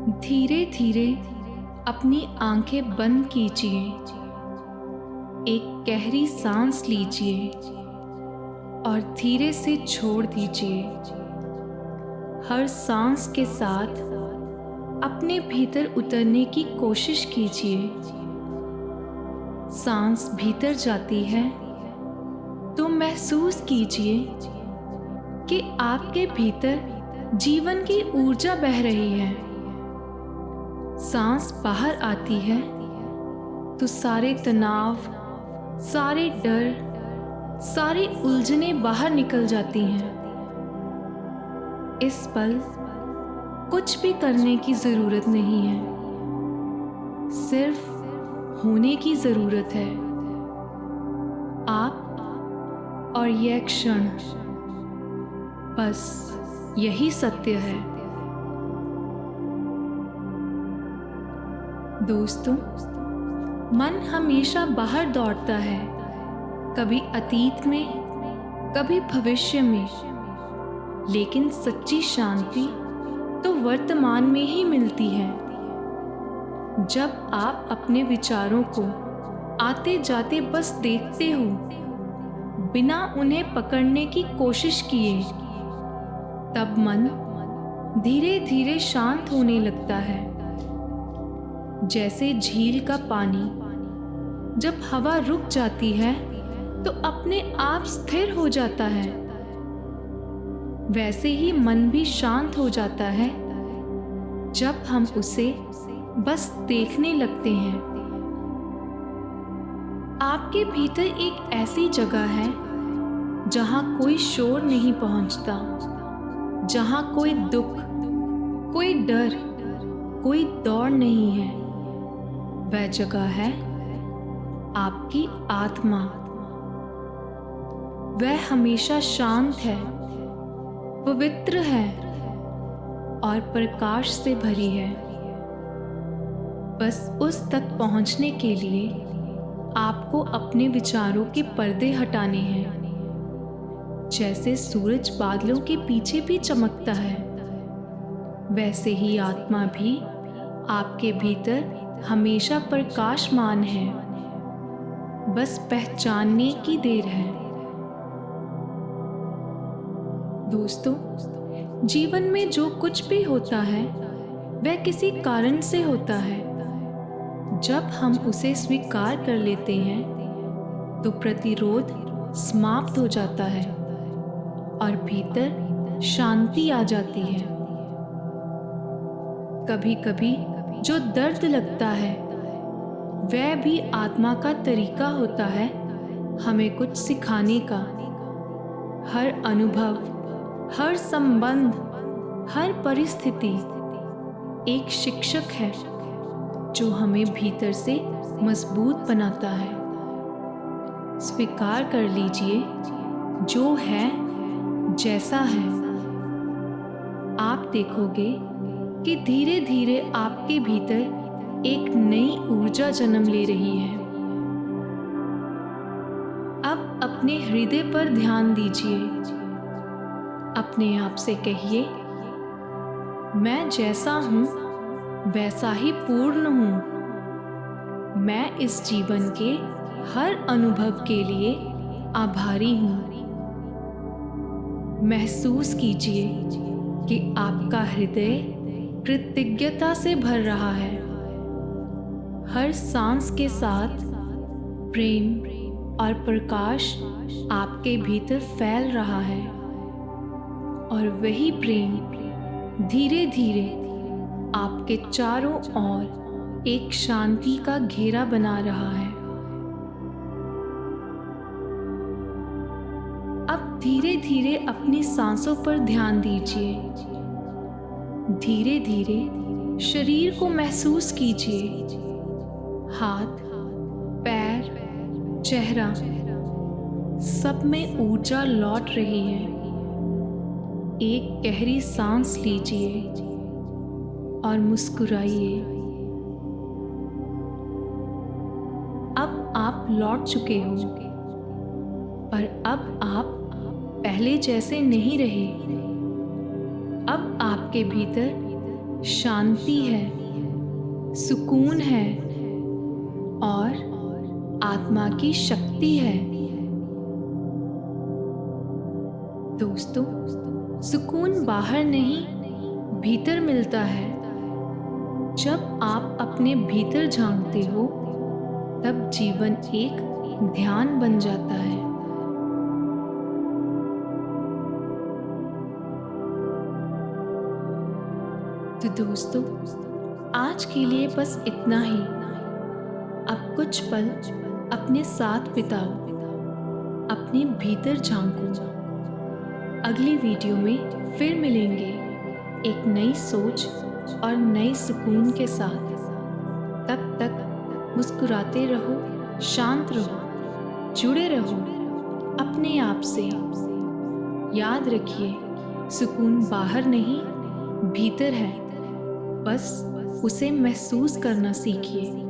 धीरे धीरे अपनी आंखें बंद कीजिए। एक गहरी सांस लीजिए और धीरे से छोड़ दीजिए। हर सांस के साथ अपने भीतर उतरने की कोशिश कीजिए। सांस भीतर जाती है तो महसूस कीजिए कि आपके भीतर जीवन की ऊर्जा बह रही है। सांस बाहर आती है तो सारे तनाव, सारे डर, सारी उलझनें बाहर निकल जाती हैं। इस पल कुछ भी करने की जरूरत नहीं है, सिर्फ होने की जरूरत है। आप और यह क्षण, बस यही सत्य है। दोस्तों, मन हमेशा बाहर दौड़ता है, कभी अतीत में, कभी भविष्य में, लेकिन सच्ची शांति तो वर्तमान में ही मिलती है। जब आप अपने विचारों को आते जाते बस देखते हो, बिना उन्हें पकड़ने की कोशिश किए, तब मन धीरे धीरे शांत होने लगता है। जैसे झील का पानी जब हवा रुक जाती है तो अपने आप स्थिर हो जाता है, वैसे ही मन भी शांत हो जाता है जब हम उसे बस देखने लगते हैं। आपके भीतर एक ऐसी जगह है जहां कोई शोर नहीं पहुंचता, जहां कोई दुख, कोई डर, कोई दौड़ नहीं है। वह जगह है आपकी आत्मा। वह हमेशा शांत है, पवित्र है और प्रकाश से भरी है। बस उस तक पहुंचने के लिए आपको अपने विचारों के पर्दे हटाने हैं। जैसे सूरज बादलों के पीछे भी चमकता है, वैसे ही आत्मा भी आपके भीतर हमेशा प्रकाशमान है। बस पहचानने की देर है। दोस्तों, जीवन में जो कुछ भी होता है वह किसी कारण से होता है। जब हम उसे स्वीकार कर लेते हैं तो प्रतिरोध समाप्त हो जाता है और भीतर शांति आ जाती है। कभी कभी जो दर्द लगता है वह भी आत्मा का तरीका होता है हमें कुछ सिखाने का। हर अनुभव, हर संबंध, हर परिस्थिति एक शिक्षक है जो हमें भीतर से मजबूत बनाता है। स्वीकार कर लीजिए जो है जैसा है। आप देखोगे कि धीरे धीरे आपके भीतर एक नई ऊर्जा जन्म ले रही है। अब अपने हृदय पर ध्यान दीजिए। अपने आप से कहिए, मैं जैसा हूं वैसा ही पूर्ण हूं। मैं इस जीवन के हर अनुभव के लिए आभारी हूं। महसूस कीजिए कि आपका हृदय कृतज्ञता से भर रहा है। हर सांस के साथ प्रेम और प्रकाश आपके भीतर फैल रहा है और वही प्रेम धीरे धीरे आपके चारों ओर एक शांति का घेरा बना रहा है। अब धीरे धीरे अपनी सांसों पर ध्यान दीजिए। धीरे धीरे शरीर को महसूस कीजिए। हाथ, पैर, चेहरा, सब में ऊर्जा लौट रही है। एक गहरी सांस लीजिए और मुस्कुराइए। अब आप लौट चुके हो, पर अब आप पहले जैसे नहीं रहे। अब आपके भीतर शांति है, सुकून है और आत्मा की शक्ति है। दोस्तों, सुकून बाहर नहीं, भीतर मिलता है। जब आप अपने भीतर झांकते हो, तब जीवन एक ध्यान बन जाता है। तो दोस्तों, आज के लिए बस इतना ही। अब कुछ पल अपने साथ बिताओ, अपने भीतर झांको। अगली वीडियो में फिर मिलेंगे एक नई सोच और नए सुकून के साथ। तब तक मुस्कुराते रहो, शांत रहो, जुड़े रहो अपने आप से। याद रखिए, सुकून बाहर नहीं, भीतर है। बस उसे महसूस करना सीखिए।